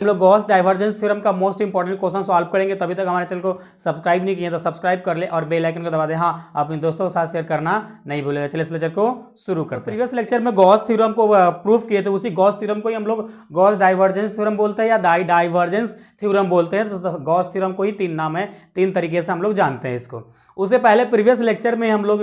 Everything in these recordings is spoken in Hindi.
हम लोग गॉस डाइवर्जेंस थ्योरम का मोस्ट इंपॉर्टेंट क्वेश्चन सॉल्व करेंगे। तभी तक हमारे चैनल को सब्सक्राइब नहीं किए तो सब्सक्राइब कर ले और बेल आइकन को दबा दे। हाँ, अपने दोस्तों के साथ शेयर करना नहीं भूलेगा। चलिए इस लेक्चर को शुरू करते हैं। प्रीवियस लेक्चर में गॉस थ्योरम को प्रूफ किए थे, उसी गॉस थ्योरम को ही हम लोग गॉस डाइवर्जेंस थ्योरम बोलते हैं या डाइवर्जेंस थ्योरम बोलते हैं। तो गॉस थ्योरम को ही 3 नाम है, 3 तरीके से हम लोग जानते हैं इसको। उससे पहले प्रीवियस लेक्चर में हम लोग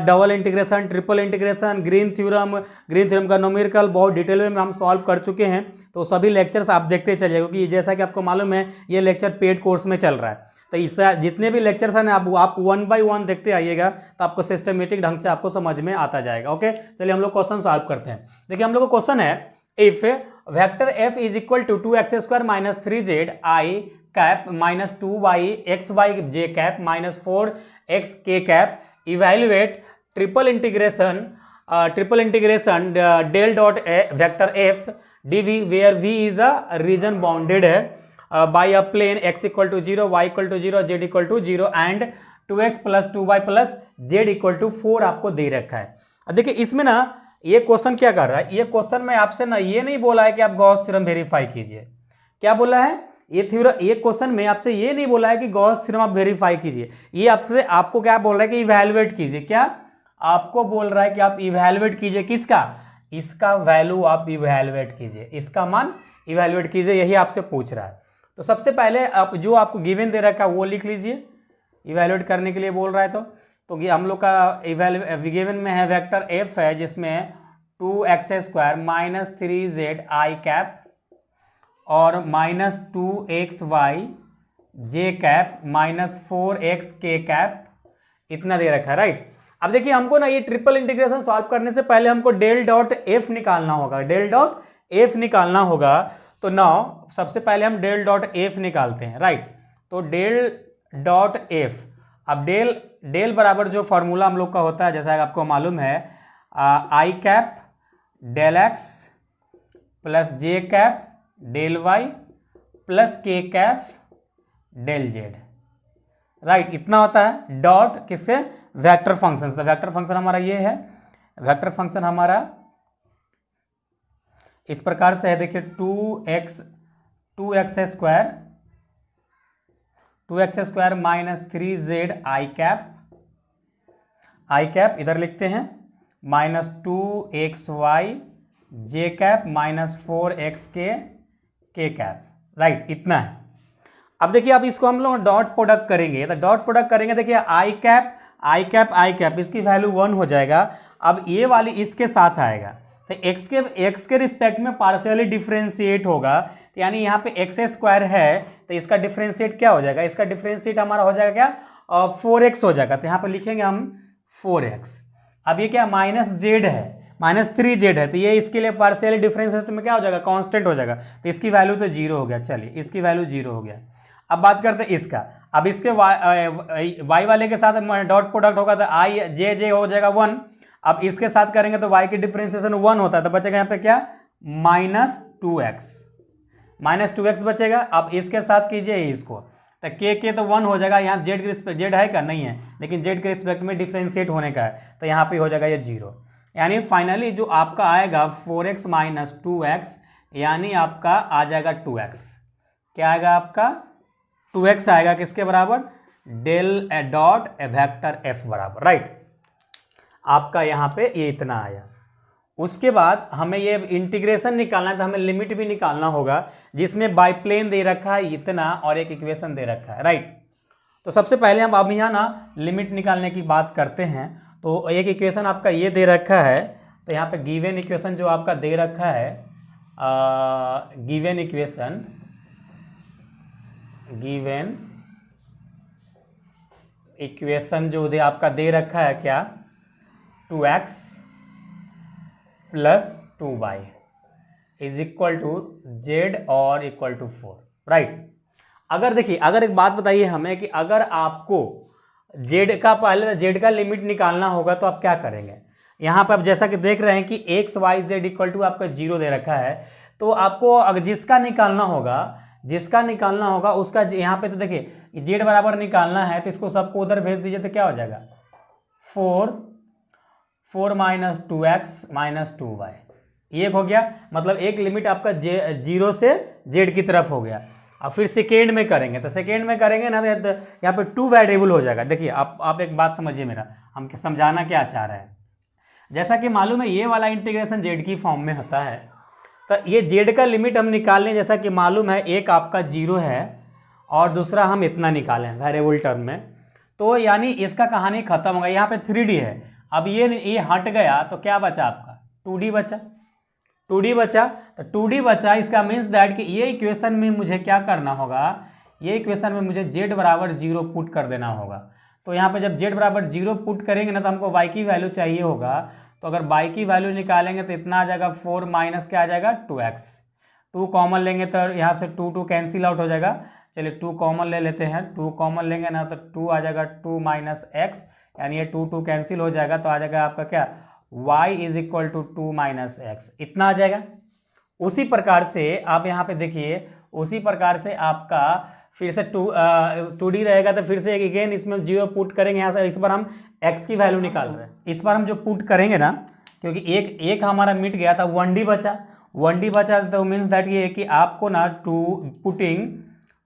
double integration, triple integration, green theorem का न्यूमेरिकल बहुत डिटेल में हम सॉल्व कर चुके हैं। तो सभी लेक्चर्स आप देखते चलिए, क्योंकि जैसा कि आपको मालूम है ये लेक्चर पेड कोर्स में चल रहा है। तो इससे जितने भी लेक्चर्स हैं आप 1 by 1 देखते आइएगा, तो आपको सिस्टमेटिक ढंग से आपको समझ में आता जाएगा। ओके, चलिए हम लोग क्वेश्चन सॉल्व करते हैं। देखिए हम लोग का क्वेश्चन है, if vector F is equal to 2x² minus 3z i cap minus 2y(x)y j cap minus 4x k cap evaluate triple integration del dot vector F dv where v is a region bounded by a plane x equal to 0, y equal to 0, z equal to 0 and 2x plus 2y plus z equal to 4 आपको दे रखा है। अब देखिए इसमें ना ये क्वेश्चन क्या कर रहा है, ये क्वेश्चन में आपसे ना ये नहीं बोला है कि आप गॉस थ्योरम वेरीफाई कीजिए। क्या बोला है ये क्वेश्चन में आपसे ये नहीं बोला है कि गॉस थ्योरम आप वेरीफाई कीजिए। ये आपको क्या बोल रहा है कि इवैल्यूएट कीजिए। क्या आपको बोल रहा है कि आप इवैल्यूएट कीजिए, किसका? इसका वैल्यू आप इवैल्यूएट कीजिए, इसका मान इवैल्यूएट कीजिए, यही आपसे पूछ रहा है। तो सबसे पहले आप जो आपको गिवन दे रखा है वो लिख लीजिए, इवैल्यूएट करने के लिए बोल रहा है। तो हम लोग का गिवन में है वेक्टर एफ है, जिसमें 2x² minus 3z i cap और minus 2xy j cap minus 4x k cap इतना दे रखा है, राइट। अब देखिए हमको ना ये ट्रिपल इंटीग्रेशन सॉल्व करने से पहले हमको डेल डॉट एफ निकालना होगा, डेल डॉट एफ निकालना होगा। तो नाउ सबसे पहले हम डेल डॉट एफ निकालते हैं, राइट। तो डेल डॉट एफ, अब डेल बराबर जो फॉर्मूला हम लोग का होता है, जैसा आपको मालूम है, आई कैप डेल एक्स प्लस जे कैप डेल वाई प्लस के कैप डेल जेड, राइट। इतना होता है डॉट किससे? Vector function. तो वेक्टर फंक्शन हमारा ये है, वेक्टर फंक्शन हमारा इस प्रकार से है। देखिए 2x² minus 3z i cap इधर लिखते हैं, minus 2xy j cap minus 4x k cap, right. इतना है। अब देखिए अब इसको हम लोग डॉट प्रोडक्ट करेंगे, तो डॉट प्रोडक्ट करेंगे, देखिए आई कैप इसकी वैल्यू 1 हो जाएगा। अब ये वाली इसके साथ आएगा, तो x के रिस्पेक्ट में पार्शियली डिफरेंशिएट होगा। तो यानी यहाँ पे x² है, तो इसका डिफरेंशिएट क्या हो जाएगा? इसका डिफरेंशिएट हमारा हो जाएगा क्या? 4x हो जाएगा। तो यहाँ पे लिखेंगे हम 4x। अब ये क्या माइनस जेड है, माइनस 3z है, तो ये इसके लिए पार्शियली डिफरेंशिएट में क्या हो जाएगा? कांस्टेंट हो जाएगा। तो इसकी वैल्यू तो 0 हो गया। चलिए इसकी वैल्यू 0 हो गया। अब बात करते हैं इसका। अब इसके y वाले के साथ डॉट प्रोडक्ट होगा, तो आई जे हो जाएगा 1। अब इसके साथ करेंगे तो y की डिफरेंशिएशन 1 होता है, तो बचेगा यहाँ पे क्या? माइनस 2x बचेगा। अब इसके साथ कीजिए इसको, तो k तो 1 हो जाएगा। यहाँ जेड के रिस्पेक्ट, जेड है क्या? नहीं है, लेकिन जेड के रिस्पेक्ट में डिफरेंशिएट होने का है, तो यहाँ पे हो जाएगा ये 0। यानी फाइनली जो आपका आएगा 4x माइनस 2x, यानी आपका आ जाएगा 2x। क्या आएगा आपका? 2x आएगा किसके बराबर? डेल डॉट वेक्टर एफ बराबर, राइट। आपका यहाँ पे ये इतना आया। उसके बाद हमें ये इंटीग्रेशन निकालना है, तो हमें लिमिट भी निकालना होगा, जिसमें बाइप्लेन दे रखा है इतना और एक इक्वेशन दे रखा है, राइट। तो सबसे पहले हम अब यहाँ ना लिमिट निकालने की बात करते हैं। तो एक इक्वेशन आपका ये दे रखा है, तो यहाँ पे गिवन इक्वेशन जो आपका दे रखा है, गिवन इक्वेशन जो आपका दे रखा है क्या? 2x plus 2y is equal to z और इक्वल टू 4, राइट। अगर देखिए, अगर एक बात बताइए हमें कि अगर आपको z का पहले z का लिमिट निकालना होगा तो आप क्या करेंगे? यहाँ पर आप जैसा कि देख रहे हैं कि x y z equal to आपका 0 दे रखा है, तो आपको अगर जिसका निकालना होगा उसका यहाँ पे, तो देखिए z बराबर निकालना है, तो इसको सबको उधर भेज दीजिए, तो क्या हो जाएगा? 4 माइनस 2x माइनस 2y ये एक हो गया, मतलब एक लिमिट आपका जीरो से जेड की तरफ हो गया। अब फिर सेकेंड में करेंगे, तो सेकेंड में करेंगे ना तो यहाँ पे टू वेरिएबल हो जाएगा। देखिए आप एक बात समझिए मेरा, हम समझाना क्या चाह रहे हैं। जैसा कि मालूम है ये वाला इंटीग्रेशन जेड की फॉर्म में होता है, तो ये जेड का लिमिट हम निकाल लें। जैसा कि मालूम है एक आपका जीरो है और दूसरा हम इतना निकालें वेरिएबल टर्म में, तो यानी इसका कहानी खत्म हो गया। यहाँ पे 3D है, अब ये हट गया तो क्या बचा आपका 2D बचा, 2D बचा। तो 2D बचा, इसका मीन्स दैट कि ये इक्वेशन में मुझे क्या करना होगा, ये इक्वेशन में मुझे z बराबर 0 पुट कर देना होगा। तो यहाँ पे जब z बराबर 0 पुट करेंगे ना तो हमको y की वैल्यू चाहिए होगा। तो अगर y की वैल्यू निकालेंगे तो इतना आ जाएगा 4 माइनस क्या आ जाएगा 2x। 2 कॉमन लेंगे तो यहाँ से 2 कैंसिल आउट हो जाएगा। चलिए 2 कॉमन ले लेते हैं, 2 कॉमन लेंगे ना तो 2 आ जाएगा 2 माइनस एक्स, यानी ये 2 कैंसिल हो जाएगा। तो आ जाएगा आपका क्या y is equal to 2 minus x, इतना आ जाएगा। उसी प्रकार से आप यहाँ पे देखिए, उसी प्रकार से आपका फिर से 2D रहेगा तो फिर से अगेन इसमें 0 पुट करेंगे यहाँ से। इस बार हम x की वैल्यू निकाल रहे हैं, इस बार हम जो पुट करेंगे ना, क्योंकि एक हमारा मिट गया था, 1D बचा, 1D बचा तो मीन्स दैट ये है कि आपको ना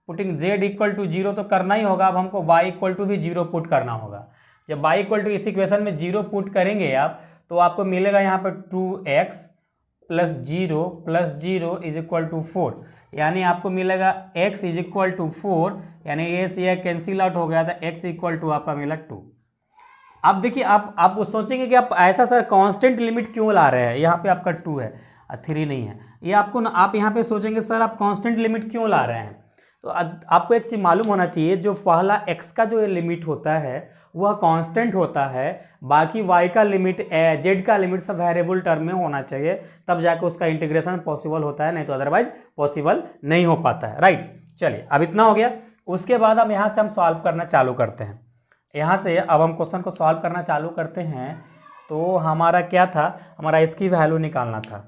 पुटिंग z इक्वल टू 0 तो करना ही होगा। अब हमको y इक्वल टू भी 0 पुट करना होगा। जब y इक्वल टू इस इक्वेशन में 0 पुट करेंगे आप, तो आपको मिलेगा यहाँ पर 2x plus 0 is equal to 4, यानी आपको मिलेगा x इज इक्वल टू 4, यानी ये से कैंसिल आउट हो गया था, x इक्वल टू आपका मिला 2। अब देखिए आप सोचेंगे कि आप ऐसा सर कांस्टेंट लिमिट क्यों ला रहे हैं, यहाँ पे आपका 2 है 3 नहीं है। ये आपको ना, आप यहाँ पे सोचेंगे सर आप कांस्टेंट लिमिट क्यों ला रहे हैं। तो आपको एक चीज़ मालूम होना चाहिए, जो पहला x का जो लिमिट होता है वह कांस्टेंट होता है, बाकी y का लिमिट z का लिमिट सब वेरिएबल टर्म में होना चाहिए, तब जाकर उसका इंटीग्रेशन पॉसिबल होता है, नहीं तो अदरवाइज पॉसिबल नहीं हो पाता है। राइट, चलिए अब इतना हो गया। उसके बाद हम यहाँ से हम सॉल्व करना चालू करते हैं। यहाँ से अब हम क्वेश्चन को सॉल्व करना चालू करते हैं। तो हमारा क्या था, हमारा इसकी वैल्यू निकालना था।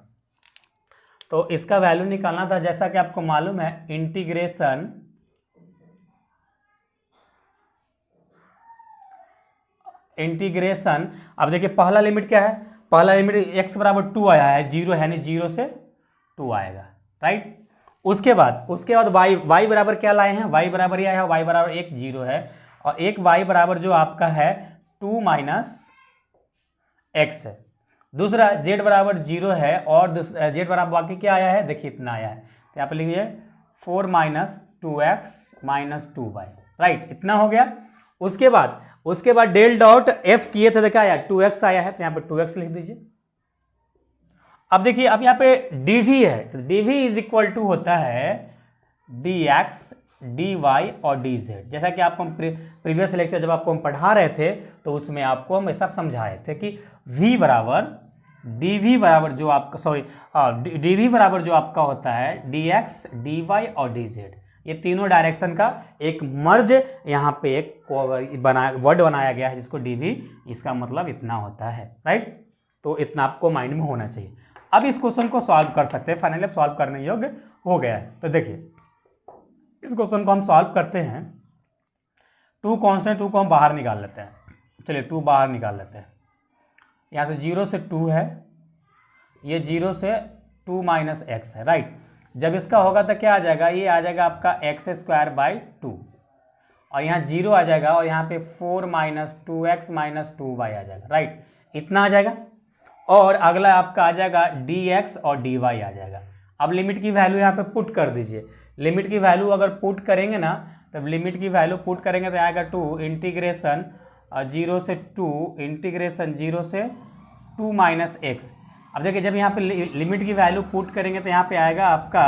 तो इसका वैल्यू निकालना था, जैसा कि आपको मालूम है इंटीग्रेशन। अब देखिए पहला लिमिट क्या है, पहला लिमिट x बराबर 2 आया है, 0 है नहीं, 0 से 2 आएगा। राइट, उसके बाद y बराबर क्या लाए हैं, y बराबर यह है, y बराबर 1 0 है, और एक y बराबर जो आपका है 2 माइनस एक्स है। दूसरा z बराबर 0 है, और z बराबर बाकी क्या आया है, देखिए इतना आया है। तो यहाँ पे लिखिए 4 minus 2x minus 2y। Right, इतना हो गया। उसके बाद डेल डॉट f किए थे, देखा आया 2x आया है, तो यहाँ पे 2x लिख दीजिए। अब देखिए, अब यहाँ पे dv है, तो dv इज इक्वल टू होता है dx dy और dz। जैसा कि आपको हम प्रीवियस लेक्चर जब आपको हम पढ़ा रहे थे, तो उसमें आपको हम सब समझाए थे कि v बराबर dv बराबर जो आपका dv बराबर जो आपका होता है dx dy और dz, ये तीनों डायरेक्शन का एक मर्ज यहाँ पे एक वर्ड बनाया गया है जिसको dv, इसका मतलब इतना होता है। राइट, तो इतना आपको माइंड में होना चाहिए। अब इस क्वेश्चन को सॉल्व कर सकते हैं, फाइनली अब सॉल्व करने योग्य हो गया है। तो देखिए इस क्वेश्चन को हम सॉल्व करते हैं। 2 कॉन्स्टेंट, 2 को हम बाहर निकाल लेते हैं। चलिए 2 बाहर निकाल लेते हैं। यहाँ से 0 से 2 है, ये 0 से 2 माइनस एक्स है। राइट, जब इसका होगा तो क्या आ जाएगा, ये आ जाएगा आपका एक्स स्क्वायर बाई 2, और यहाँ 0 आ जाएगा, और यहाँ पे 4 माइनस 2x माइनस 2y आ जाएगा। राइट, इतना आ जाएगा। और अगला आपका आ जाएगा dx और dy आ जाएगा। अब लिमिट की वैल्यू यहाँ पे पुट कर दीजिए। लिमिट की वैल्यू अगर पुट करेंगे ना, तब लिमिट की वैल्यू पुट करेंगे तो आएगा 2 इंटीग्रेशन 0 से 2 माइनस एक्स। अब देखिए जब यहाँ पे लिमिट की वैल्यू पुट करेंगे तो यहाँ पे आएगा आपका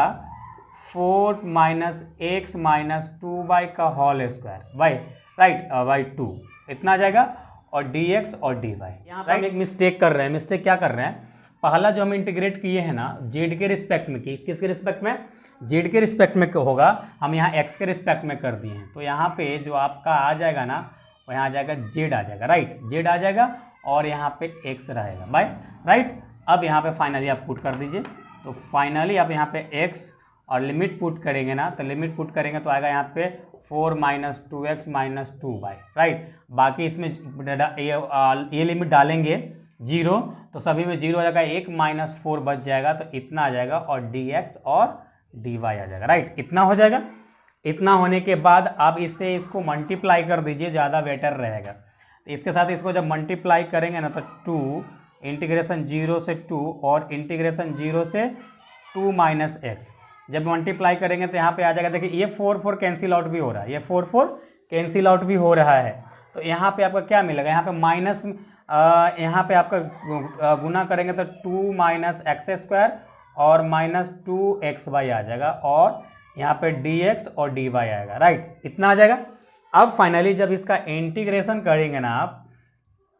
4 माइनस एक्स माइनस 2y का whole square by, right, by 2, इतना आ जाएगा। और dx और dy। यहाँ पे हम एक मिस्टेक कर रहे हैं। मिस्टेक क्या कर रहे हैं, पहला जो हम इंटीग्रेट किए हैं ना z के रिस्पेक्ट में, की किसके रिस्पेक्ट में, z के रिस्पेक्ट में होगा, हम यहाँ x के रिस्पेक्ट में कर दिए हैं। तो यहाँ पे जो आपका आ जाएगा ना, वो यहाँ आ जाएगा z आ जाएगा। राइट, z आ जाएगा, और यहाँ पे x रहेगा बाय। राइट, अब यहाँ पे फाइनली आप पुट कर दीजिए। तो फाइनली आप यहाँ पे x और लिमिट पुट करेंगे ना, तो लिमिट पुट करेंगे तो आएगा यहाँ पे 4 minus 2x minus 2y। Right, बाकी इसमें ये लिमिट डालेंगे, 0, तो सभी में 0 आ जाएगा, 1 माइनस 4 बच जाएगा, तो इतना आ जाएगा और dx और dy आ जाएगा, राइट। इतना हो जाएगा। इतना होने के बाद आप इससे इसको मल्टीप्लाई कर दीजिए, ज़्यादा बेटर रहेगा। तो इसके साथ इसको जब मल्टीप्लाई करेंगे ना तो 2 इंटीग्रेशन 0 से 2 और इंटीग्रेशन 0 से 2 माइनस एक्स, जब मल्टीप्लाई करेंगे तो यहाँ पे आ जाएगा। देखिए ये 4 कैंसिल आउट भी हो रहा है, ये 4 कैंसिल आउट भी हो रहा है, तो यहाँ पे आपका क्या मिलेगा, यहाँ पे माइनस, यहाँ पे आपका गुना करेंगे तो 2 माइनस एक्स स्क्वायर और माइनस 2xy आ जाएगा, और यहाँ पे dx और dy आएगा, राइट। इतना आ जाएगा। अब फाइनली जब इसका इंटीग्रेशन करेंगे ना आप,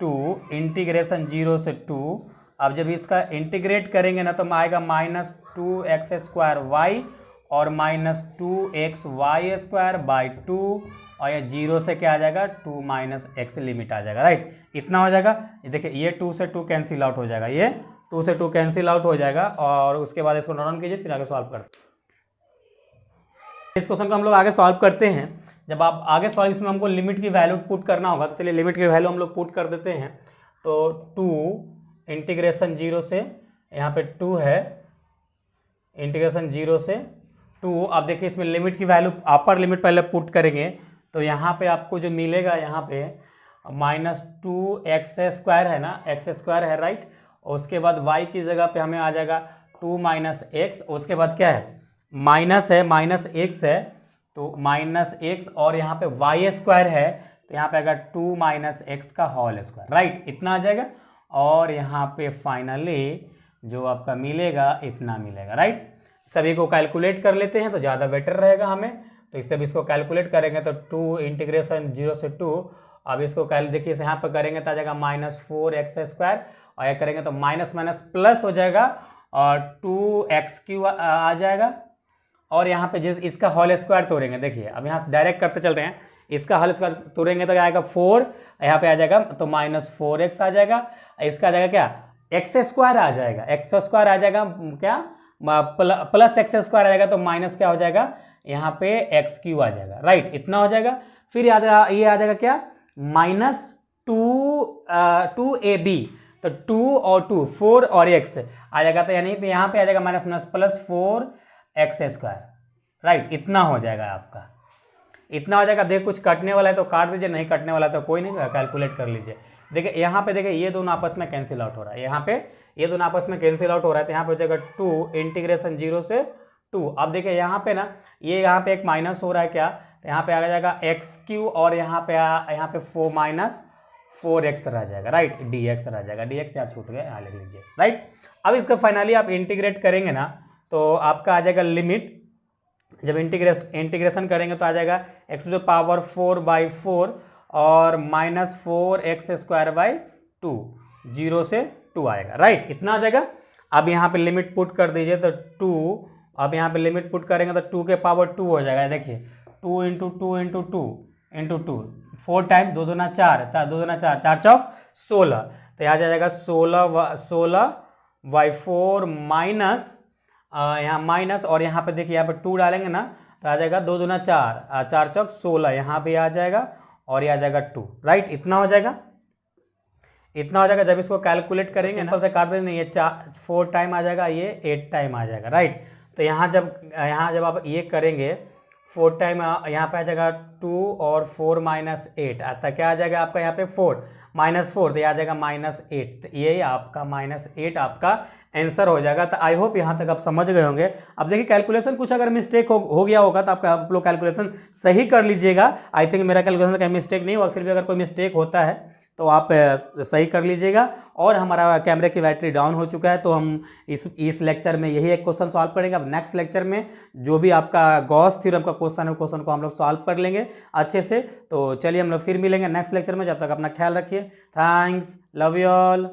2 इंटीग्रेशन 0 से 2, अब जब इसका इंटीग्रेट करेंगे ना तो आएगा माइनस 2x स्क्वायर वाई और माइनस 2xy स्क्वायर बाई 2, और ये 0 से क्या आ जाएगा, 2 माइनस एक्स लिमिट आ जाएगा, राइट। इतना हो जाएगा। देखिए ये 2 से 2 कैंसिल आउट हो जाएगा, ये 2 से 2 कैंसिल आउट हो जाएगा, और उसके बाद इसको नोट डाउन कीजिए, फिर आगे सॉल्व करते हैं। इस क्वेश्चन को हम लोग आगे सॉल्व करते हैं। जब आप आगे सॉल्व, इसमें हमको लिमिट की वैल्यू पुट करना होगा, तो चलिए लिमिट की वैल्यू हम लोग पुट कर देते हैं। तो 2 इंटीग्रेशन 0 से, यहाँ पे 2 है, इंटीग्रेशन 0 से 2। अब देखिए इसमें लिमिट की वैल्यू, अपर लिमिट पहले पुट करेंगे, तो यहाँ पे आपको जो मिलेगा, यहाँ पे माइनस 2x स्क्वायर है ना, एक्स स्क्वायर है, राइट। और उसके बाद y की जगह पे हमें आ जाएगा 2 माइनस एक्स, उसके बाद क्या है, माइनस है, माइनस एक्स है, तो माइनस एक्स, और यहाँ पे वाई स्क्वायर है, तो यहाँ पे आएगा 2 माइनस एक्स का होल स्क्वायर, राइट। इतना आ जाएगा। और यहाँ पे फाइनली जो आपका मिलेगा, इतना मिलेगा, राइट। सभी को कैलकुलेट कर लेते हैं तो ज़्यादा बेटर रहेगा हमें। तो इससे भी इसको कैलकुलेट करेंगे तो 2 इंटीग्रेशन 0 से 2, अब इसको देखिए यहाँ पर करेंगे तो आ जाएगा माइनस 4x स्क्वायर, और यह करेंगे तो माइनस माइनस प्लस हो जाएगा, और 2x³ आ जाएगा। और यहाँ पे जिस इसका होल स्क्वायर तोड़ेंगे, देखिए अब यहाँ से डायरेक्ट करते चलते हैं, इसका होल स्क्वायर तोड़ेंगे तो आएगा 4, यहाँ पे आ जाएगा तो माइनस 4x आ जाएगा, इसका आ जाएगा क्या, एक्स स्क्वायर आ जाएगा, एक्स स्क्वायर आ जाएगा क्या, प्लस एक्स स्क्वायर आ जाएगा, तो माइनस क्या हो जाएगा, यहाँ पे x³ आ जाएगा, राइट। इतना हो जाएगा। फिर ये आ जाएगा क्या, माइनस 2ab, तो 2 और 2 4 और x आ जाएगा, तो यानी यहाँ पे आ जाएगा minus minus plus 4x square, right. इतना हो जाएगा आपका, इतना हो जाएगा। देखिए कुछ कटने वाला है तो काट दीजिए, नहीं कटने वाला है तो कोई नहीं, कैलकुलेट कर लीजिए। देखिए यहाँ पे देखिए ये दोनों आपस में कैंसिल आउट हो रहा है, यहाँ पे ये दोनों आपस में कैंसिल आउट हो रहा है, तो यहाँ पे हो जाएगा 2 इंटीग्रेशन 0 से 2। अब देखिए यहाँ पे ना, ये यहाँ पे एक माइनस हो रहा है क्या, तो यहाँ पे आ जाएगा x³ और यहाँ पे 4 माइनस 4x रह जाएगा, राइट, dx रह जाएगा, dx यहाँ छूट गया, यहाँ लिख लीजिए, राइट। अब इसका फाइनली आप इंटीग्रेट करेंगे ना तो आपका आ जाएगा लिमिट, जब इंटीग्रेशन करेंगे तो आ जाएगा x⁴/4 और माइनस 4x स्क्वायर बाई 2, 0 से 2 आएगा, राइट। इतना आ जाएगा। अब यहाँ पे लिमिट पुट कर दीजिए तो 2, अब यहाँ पे लिमिट पुट करेंगे तो 2 के पावर 2 हो जाएगा, देखिए 2 इंटू 2 इंटू 2 इंटू 2, 4 टाइम, 2 दूना 4, 2 दूना 4, 4 चौक 16, तो यहाँ जाएगा 16/4 माइनस, यहाँ माइनस, और यहाँ पे देखिए यहाँ पे 2 डालेंगे ना तो आ जाएगा 2 दूना 4, 4 चौक 16, यहाँ पे आ जाएगा, और ये आ जाएगा 2, राइट। इतना हो जाएगा, इतना हो जाएगा। जब इसको कैलकुलेट करेंगे सिंपल से काट देंगे, ये 4 टाइम आ जाएगा, ये 8 टाइम आ जाएगा, राइट। तो यहाँ जब आप ये करेंगे 4 टाइम, यहाँ पे आ जाएगा 2 और 4 माइनस 8 आता, क्या आ जाएगा आपका यहाँ पे 4 माइनस 4, तो ये आ जाएगा -8, तो ये आपका -8 आपका आंसर हो जाएगा। तो आई होप यहाँ तक आप समझ गए होंगे। अब देखिए कैलकुलेशन कुछ अगर मिस्टेक हो गया होगा तो आप लोग कैलकुलेशन सही कर लीजिएगा। आई थिंक मेरा कैलकुलेशन कहीं मिस्टेक नहीं हुआ, फिर भी अगर कोई मिस्टेक होता है तो आप सही कर लीजिएगा। और हमारा कैमरे की बैटरी डाउन हो चुका है, तो हम इस लेक्चर में यही एक क्वेश्चन सॉल्व करेंगे। अब नेक्स्ट लेक्चर में जो भी आपका गॉस थ्योरम का क्वेश्चन है, क्वेश्चन को हम लोग सॉल्व कर लेंगे अच्छे से। तो चलिए हम लोग फिर मिलेंगे नेक्स्ट लेक्चर में, जब तक अपना ख्याल रखिए। Thanks, love you all.